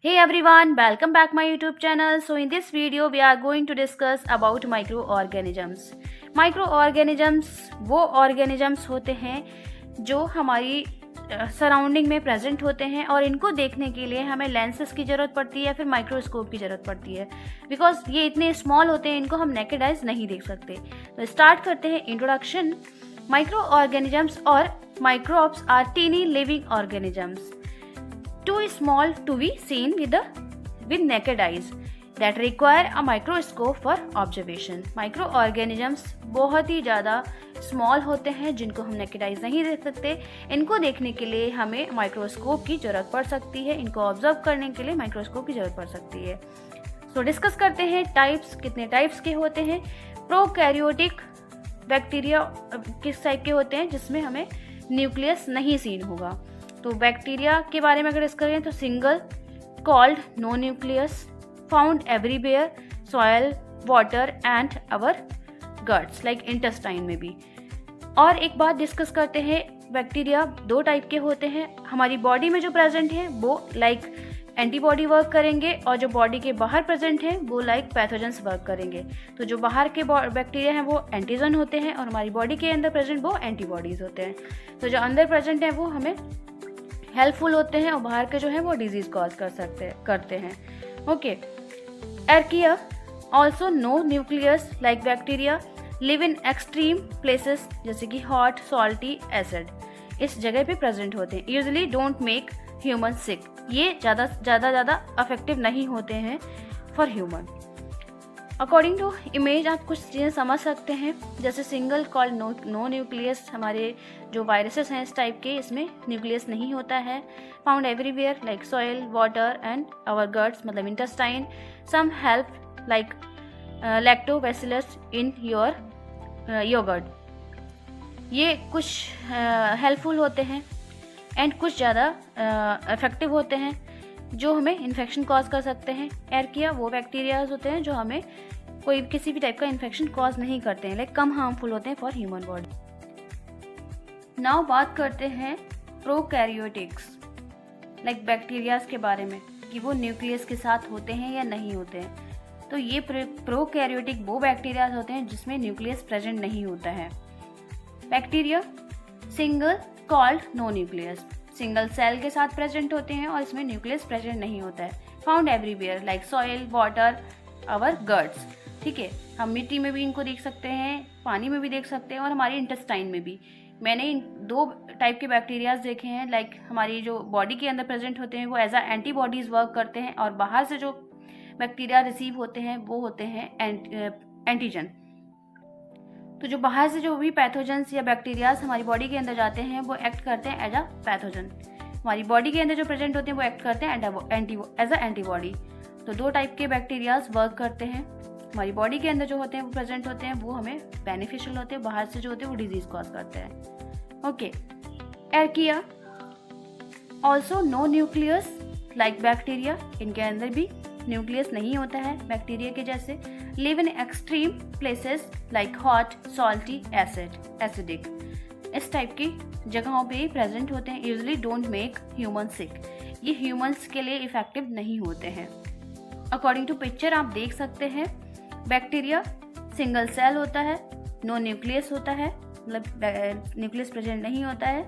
Hey everyone, welcome back my YouTube channel. So in this video we are going to discuss about microorganisms. Microorganisms वो organisms होते हैं जो हमारी surrounding में present होते हैं और इनको देखने के लिए हमें लेंसेज की ज़रूरत पड़ती है या फिर माइक्रोस्कोप की ज़रूरत पड़ती है, बिकॉज ये इतने स्मॉल होते हैं, इनको हम नेकेड आइज नहीं देख सकते. तो स्टार्ट करते हैं इंट्रोडक्शन. माइक्रोऑर्गेनिजम्स और microbes are tiny living organisms too small to be seen with naked eyes that require a microscope for observation. Microorganisms बहुत ही ज़्यादा स्मॉल होते हैं जिनको हम नेकेड आइज नहीं देख सकते. इनको देखने के लिए हमें माइक्रोस्कोप की ज़रूरत पड़ सकती है. इनको ऑब्जर्व करने के लिए माइक्रोस्कोप की ज़रूरत पड़ सकती है. तो डिस्कस करते हैं टाइप्स. कितने टाइप्स के होते हैं. प्रोकैरियोटिक बैक्टीरिया किस टाइप के होते हैं जिसमें हमें न्यूक्लियस नहीं सीन होगा. तो बैक्टीरिया के बारे में अगर डिस्कस करें तो single called no nucleus found everywhere soil water and our guts like intestine में भी. और एक बात डिस्कस करते हैं, बैक्टीरिया दो टाइप के होते हैं. हमारी बॉडी में जो प्रेजेंट हैं वो लाइक एंटीबॉडी वर्क करेंगे और जो बॉडी के बाहर प्रेजेंट हैं वो लाइक पैथोजेंस वर्क करेंगे. तो जो बाहर के बैक्टीरिया हैं वो एंटीजन होते हैं और हमारी बॉडी के अंदर प्रेजेंट वो एंटीबॉडीज होते हैं. तो जो अंदर प्रेजेंट हैं वो हमें हेल्पफुल होते हैं और बाहर के जो है वो डिजीज कॉज करते हैं. Okay. Archaea also no nucleus like bacteria live in extreme places जैसे कि हॉट सॉल्टी एसिड इस जगह पे प्रेजेंट होते हैं. Usually don't make human sick. ये ज़्यादा अफेक्टिव नहीं होते हैं for human. According to image आप कुछ चीज़ें समझ सकते हैं, जैसे सिंगल कॉल्ड नो न्यूक्लियस. हमारे जो वायरसेस हैं इस टाइप के, इसमें न्यूक्लियस नहीं होता है. Found everywhere like soil water and our guts मतलब intestine. Some help like lactobacillus in your yoghurt. ये कुछ हेल्पफुल होते हैं एंड कुछ ज़्यादा इफेक्टिव होते हैं जो हमें इन्फेक्शन कॉज कर सकते हैं. एर्किया वो बैक्टीरियाज होते हैं जो हमें कोई किसी भी टाइप का इन्फेक्शन कॉज नहीं करते हैं, लाइक कम हार्मफुल होते हैं फॉर ह्यूमन बॉडी. नाउ बात करते हैं प्रोकैरियोटिक्स लाइक बैक्टीरियाज के बारे में कि वो न्यूक्लियस के साथ होते हैं या नहीं होते हैं. तो ये प्रोकैरियोटिक वो बैक्टीरियाज होते हैं जिसमें न्यूक्लियस प्रेजेंट नहीं होता है. Bacteria single called no nucleus single cell के साथ प्रेजेंट होते हैं और इसमें न्यूक्लियस प्रेजेंट नहीं होता है. Found everywhere like soil water our guts. ठीक है, हम मिट्टी में भी इनको देख सकते हैं, पानी में भी देख सकते हैं और हमारी इंटेस्टाइन में भी. मैंने इन दो टाइप के बैक्टीरियाज देखे हैं. लाइक हमारी जो बॉडी के अंदर प्रेजेंट होते हैं वो एज अ एंटीबॉडीज वर्क करते हैं और बाहर से जो बैक्टीरिया रिसीव होते हैं वो होते हैं एंटीजन. तो जो बाहर से जो भी पैथोजेंस या बैक्टीरियाज हमारी बॉडी के अंदर जाते हैं वो एक्ट करते हैं एज अ पैथोजन. हमारी बॉडी के अंदर जो प्रेजेंट होते हैं वो एक्ट करते हैं एज अ एंटीबॉडी. तो दो टाइप के बैक्टीरियाज वर्क करते हैं. हमारी बॉडी के अंदर जो होते हैं वो प्रेजेंट होते हैं वो हमें बेनिफिशियल होते हैं, बाहर से जो होते हैं वो डिजीज कॉज करते हैं. Okay. Archaea also no nucleus like bacteria. इनके अंदर भी न्यूक्लियस नहीं होता है बैक्टीरिया के जैसे. Live in extreme places like hot salty acidic इस टाइप की जगहों पे ही प्रेजेंट होते हैं. Usually don't make human sick. ये ह्यूमंस के लिए इफेक्टिव नहीं होते हैं. अकॉर्डिंग टू पिक्चर आप देख सकते हैं, बैक्टीरिया सिंगल सेल होता है, नो न्यूक्लियस होता है मतलब न्यूक्लियस प्रेजेंट नहीं होता है.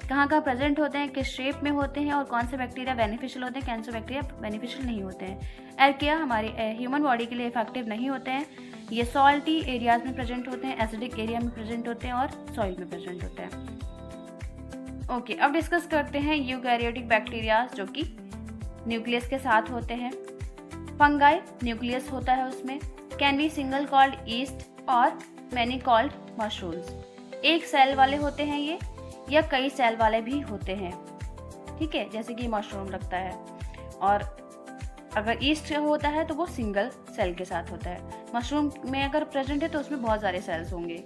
कहाँ प्रेजेंट होते हैं, किस शेप में होते हैं और कौन से बैक्टीरिया बेनिफिशियल होते हैं, कौन से बैक्टीरिया बेनिफिशियल नहीं होते हैं. एर्किया हमारी ह्यूमन बॉडी के लिए इफेक्टिव नहीं होते हैं. ये सॉल्टी एरियाज में प्रेजेंट होते हैं, एसिडिक एरिया में प्रेजेंट होते हैं और सॉइल में प्रेजेंट होते हैं. ओके. अब डिस्कस करते हैं यूकैरियोटिक बैक्टीरियाज जो कि न्यूक्लियस के साथ होते हैं. फंगाई न्यूक्लियस होता है उसमें. Can be single called east और मैनी कॉल्ड मशरूम्स. एक सेल वाले होते हैं ये या कई सेल वाले भी होते हैं. ठीक है, जैसे कि मशरूम लगता है. और अगर ईस्ट होता है तो वो सिंगल सेल के साथ होता है. मशरूम में अगर प्रेजेंट है तो उसमें बहुत सारे सेल्स होंगे.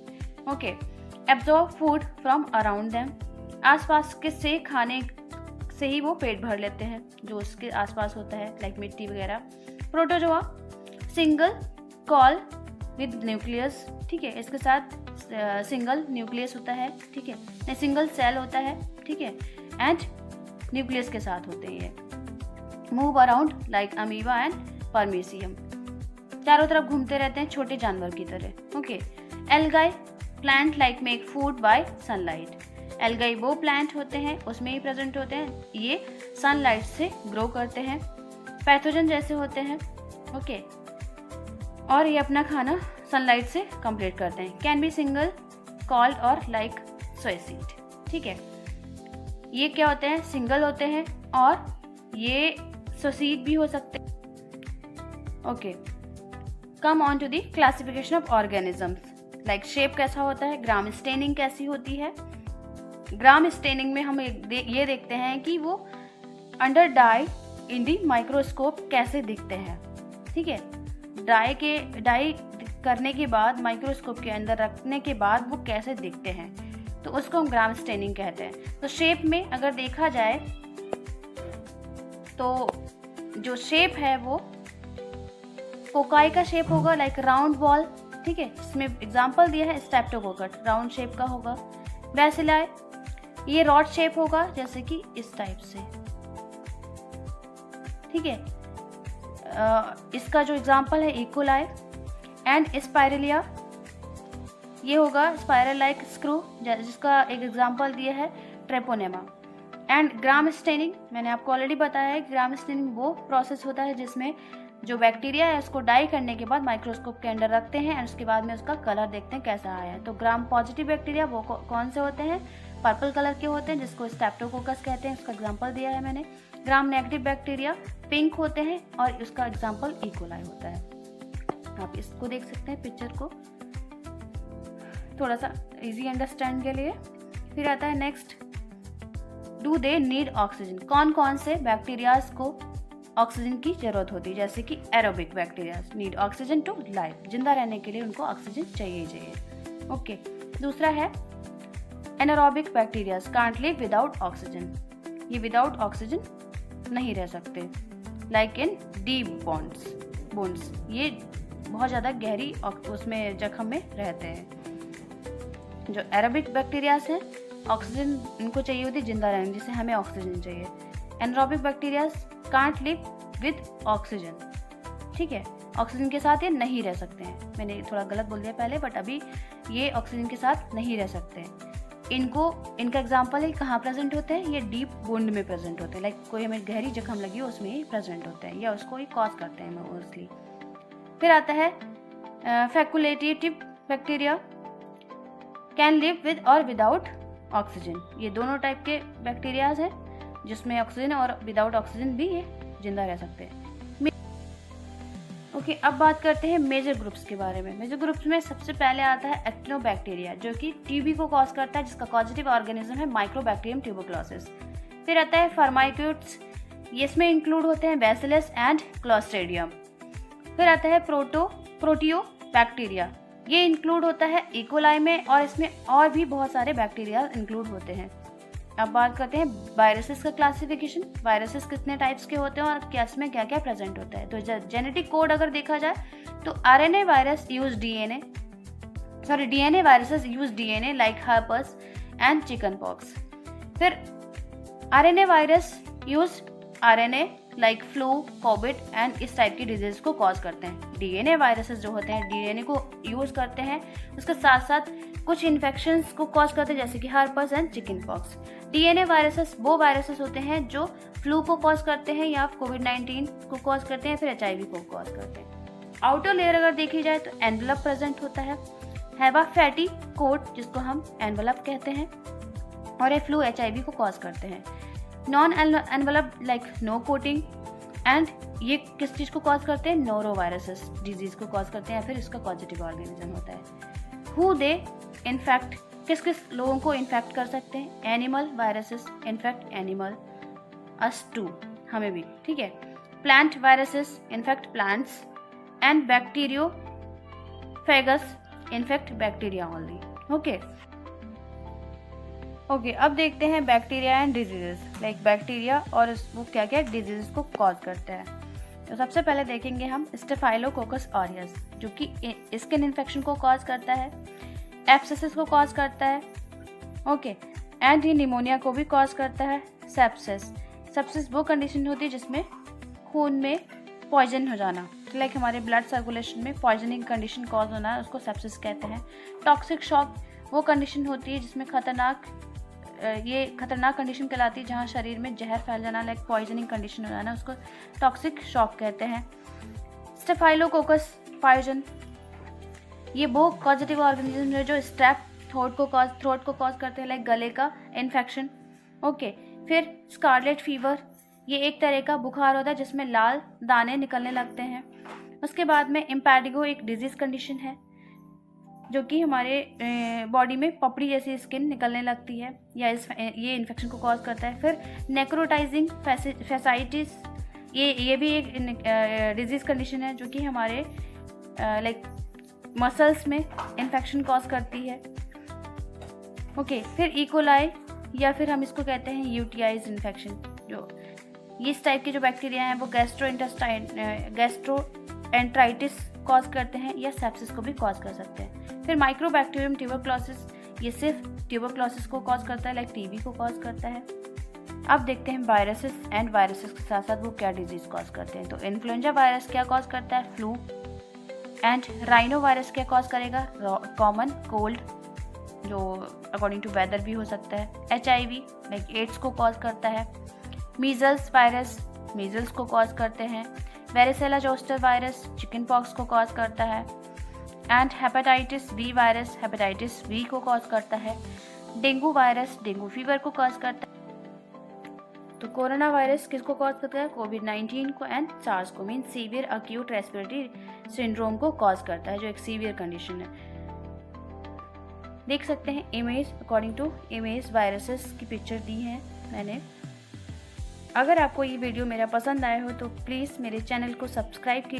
Okay. Absorb food from around them. आसपास के से खाने से ही वो पेट भर लेते हैं जो उसके आसपास होता है लाइक मिट्टी वगैरह. Protozoa single call with nucleus. ठीक है, इसके साथ सिंगल न्यूक्लियस होता है. ठीक है, सिंगल सेल होता है. ठीक है, एंड न्यूक्लियस के साथ होते हैं ये. Move around like amoeba and paramecium, चारों तरफ घूमते रहते हैं छोटे जानवर की तरह। Okay. Algae plant like make food by sunlight. Algae वो प्लांट होते हैं, उसमें ही प्रेजेंट होते हैं, ये सनलाइट से ग्रो करते हैं, पैथोजन जैसे होते हैं। ओके। और ये अपना खाना सनलाइट से कंप्लीट करते हैं। कैन बी सिंगल कॉल्ड और लाइक सोया सीड। ठीक है, ये क्या होते हैं, सिंगल होते हैं और ये सोसीड भी हो सकते हैं। Okay, come on to the classification of organisms. Like shape कैसा होता है, ग्राम स्टेनिंग कैसी होती है। ग्राम स्टेनिंग में हम ये देखते हैं कि वो अंडर डाई इन दी माइक्रोस्कोप कैसे दिखते हैं। ठीक है, डाई करने के बाद माइक्रोस्कोप के अंदर रखने के बाद वो कैसे दिखते हैं, तो उसको हम ग्राम स्टेनिंग कहते हैं। तो शेप में अगर देखा जाए तो जो शेप है वो कोकाई का शेप होगा, लाइक राउंड बॉल। ठीक है, इसमें एग्जांपल दिया है स्ट्रेप्टोकोकट, राउंड शेप का होगा। बैसिलाई ये रॉड शेप होगा, जैसे कि इस टाइप से। ठीक है, इसका जो एग्जांपल है इकोलाई। एंड स्पाइरलिया ये होगा स्पाइरल लाइक स्क्रू, जिसका एक एग्जांपल दिया है ट्रेपोनेमा। एंड ग्राम स्टेनिंग मैंने आपको ऑलरेडी बताया है, ग्राम स्टेनिंग वो प्रोसेस होता है जिसमें जो बैक्टीरिया है उसको डाई करने के बाद माइक्रोस्कोप के अंदर रखते हैं और उसके बाद में उसका कलर देखते हैं कैसा आया है। तो ग्राम पॉजिटिव बैक्टीरिया वो कौन से होते हैं, पर्पल कलर के होते हैं, जिसको स्ट्रेप्टोकोकस कहते हैं, उसका एग्जांपल दिया है मैंने। ग्राम नेगेटिव बैक्टीरिया पिंक होते हैं और उसका एग्जांपल इकोलाई होता है। आप इसको देख सकते हैं पिक्चर को, थोड़ा सा इजी अंडरस्टैंड के लिए। फिर आता है next, do they need oxygen. कौन कौन से बैक्टीरियाज को ऑक्सीजन की जरूरत होती है, जैसे कि aerobic bacterias need oxygen to life, जिंदा रहने के लिए उनको ऑक्सीजन चाहिए ही चाहिए। ओके। दूसरा है anaerobic bacterias can't live without oxygen, ये विदाउट ऑक्सीजन नहीं रह सकते, लाइक इन डीप बोन्स, ये बहुत ज़्यादा गहरी उसमें जख्म में रहते हैं। जो एरोबिक बैक्टीरियाज हैं ऑक्सीजन इनको चाहिए होती है जिंदा रहने, जिसे हमें ऑक्सीजन चाहिए। Anaerobic bacterias can't live with oxygen. ठीक है, ऑक्सीजन के साथ ये नहीं रह सकते हैं। मैंने थोड़ा गलत बोल दिया पहले, बट अभी ये ऑक्सीजन के साथ नहीं रह सकते हैं। इनका एग्जांपल है कहाँ प्रेजेंट होते हैं, ये डीप वुंड में प्रेजेंट होते हैं, लाइक कोई हमें गहरी जख्म लगी हो उसमें ही प्रेजेंट होते हैं या उसको ही कॉज करते हैं मोस्टली। फिर आता है फैकुलेटेटिव बैक्टीरिया कैन लिव विद और विदाउट ऑक्सीजन। ये दोनों टाइप के बैक्टीरियाज हैं जिसमें ऑक्सीजन और विदाउट ऑक्सीजन भी ये जिंदा रह सकते हैं। ओके, अब बात करते हैं मेजर ग्रुप्स के बारे में। मेजर ग्रुप्स में सबसे पहले आता है एक्टिनोबैक्टीरिया, जो कि टीबी को कॉज करता है, जिसका पॉजिटिव ऑर्गेनिज्म है माइक्रोबैक्टीरियम ट्यूबरक्लोसिस। फिर आता है फर्माइक्यूट्स, इसमें इंक्लूड होते हैं बैसिलस एंड क्लोस्ट्रीडियम। फिर आता है प्रोटियोबैक्टीरिया, ये इंक्लूड होता है इकोलाई में, और इसमें और भी बहुत सारे बैक्टीरिया इंक्लूड होते हैं। अब बात करते हैं वायरसेस का क्लासिफिकेशन। वायरसेस कितने टाइप्स के होते हैं और क्या इसमें क्या क्या प्रेजेंट होता है। तो जेनेटिक कोड अगर देखा जाए तो RNA virus use DNA viruses use DNA like herpes and chicken pox. फिर RNA virus use RNA like flu, COVID and इस टाइप की डिजीज को कॉज करते हैं। डीएनए वायरसेस जो होते हैं डीएनए को यूज करते हैं, उसके साथ साथ कुछ इन्फेक्शंस को कॉज करते हैं, जैसे कि herpes and chicken pox. DNA viruses वो वायरसेस होते हैं जो फ्लू को कॉज करते हैं या कोविड-19 को कॉज करते हैं, फिर एचआईवी को कॉज करते हैं। आउटर लेयर अगर देखी जाए तो एनवेलप प्रेजेंट होता है, हैव अ फैटी कोट जिसको हम एनवेलप कहते हैं, और ये फ्लू एचआईवी को कॉज करते हैं। Non envelope like no coating, and ये किस चीज को कॉज करते हैं, नोरो वायरसेस डिजीज को कॉज करते हैं, या फिर इसका पॉजिटिव ऑर्गेनिज्म होता है। हु दे इनफेक्ट, किस किस लोगों को इन्फेक्ट कर सकते हैं, animal viruses infect animal, us too हमें भी। ठीक है, plant viruses infect plants, and bacteriophages infect bacteria only. Okay, अब देखते हैं bacteria and diseases, like bacteria और वो क्या क्या डिजीज को कॉज करता है। तो सबसे पहले देखेंगे हम स्टेफाइलोकोकस ऑरियस, जो कि स्किन इन्फेक्शन को कॉज करता है, एब्सेसिस को कॉज करता है। ओके, एंड ये निमोनिया को भी कॉज करता है। सेप्सिस वो कंडीशन होती है जिसमें खून में पॉइजन हो जाना, लाइक हमारे ब्लड सर्कुलेशन में पॉइजनिंग कंडीशन कॉज होना, उसको सेप्सिस कहते हैं। टॉक्सिक शॉक वो कंडीशन होती है जिसमें ये खतरनाक कंडीशन कहलाती है जहाँ शरीर में जहर फैल जाना, लाइक पॉइजनिंग कंडीशन हो जाना, उसको टॉक्सिक शॉक कहते हैं। स्टेफाइलोकोकस पायोजन, ये वो पॉजिटिव ऑर्गेनिज्म है जो स्ट्रेप थ्रोट को कॉज करते हैं, लाइक गले का इन्फेक्शन। ओके, फिर स्कारलेट फीवर, ये एक तरह का बुखार होता है जिसमें लाल दाने निकलने लगते हैं। उसके बाद में इम्पैडिगो एक डिजीज कंडीशन है जो कि हमारे बॉडी में पपड़ी जैसी स्किन निकलने लगती है, या ये इन्फेक्शन को कॉज करता है। फिर नेक्रोटाइजिंग फैसाइटिस, ये भी एक डिजीज कंडीशन है जो कि हमारे लाइक मसल्स में इन्फेक्शन कॉज करती है। ओके, फिर इकोलाई, या फिर हम इसको कहते हैं यूटीआईज इन्फेक्शन, जो इस टाइप के जो बैक्टीरिया हैं वो गैस्ट्रोएंटराइटिस कॉज करते हैं या सेप्सिस को भी कॉज कर सकते हैं। फिर माइक्रोबैक्टीरियम ट्यूबरक्लोसिस, ये सिर्फ ट्यूबरक्लोसिस को कॉज करता है, लाइक टीबी को कॉज करता है। अब देखते हैं वायरसेस एंड वायरसेस के साथ साथ वो क्या डिजीज कॉज करते हैं। तो इन्फ्लुएंजा वायरस क्या कॉज करता है? फ्लू। एंड राइनो वायरस क्या कॉज करेगा? कॉमन कोल्ड, जो अकॉर्डिंग टू वेदर भी हो सकता है। HIV लाइक एड्स को कॉज करता है। मीजल्स वायरस मीजल्स को कॉज करते हैं। Varicella zoster virus chicken pox को कॉज करता है। And hepatitis B virus hepatitis B को कॉज करता है। डेंगू वायरस डेंगू फीवर को कॉज करता है। तो कोरोना वायरस किसको कॉज करता है? कोविड-19 को एंड सार्स को, mean severe acute respiratory syndrome को कॉज करता है, जो एक सीवियर कंडीशन है। देख सकते हैं image, according to image viruses की पिक्चर दी है मैंने। अगर आपको ये वीडियो मेरा पसंद आया हो तो प्लीज़ मेरे चैनल को सब्सक्राइब कीजिए।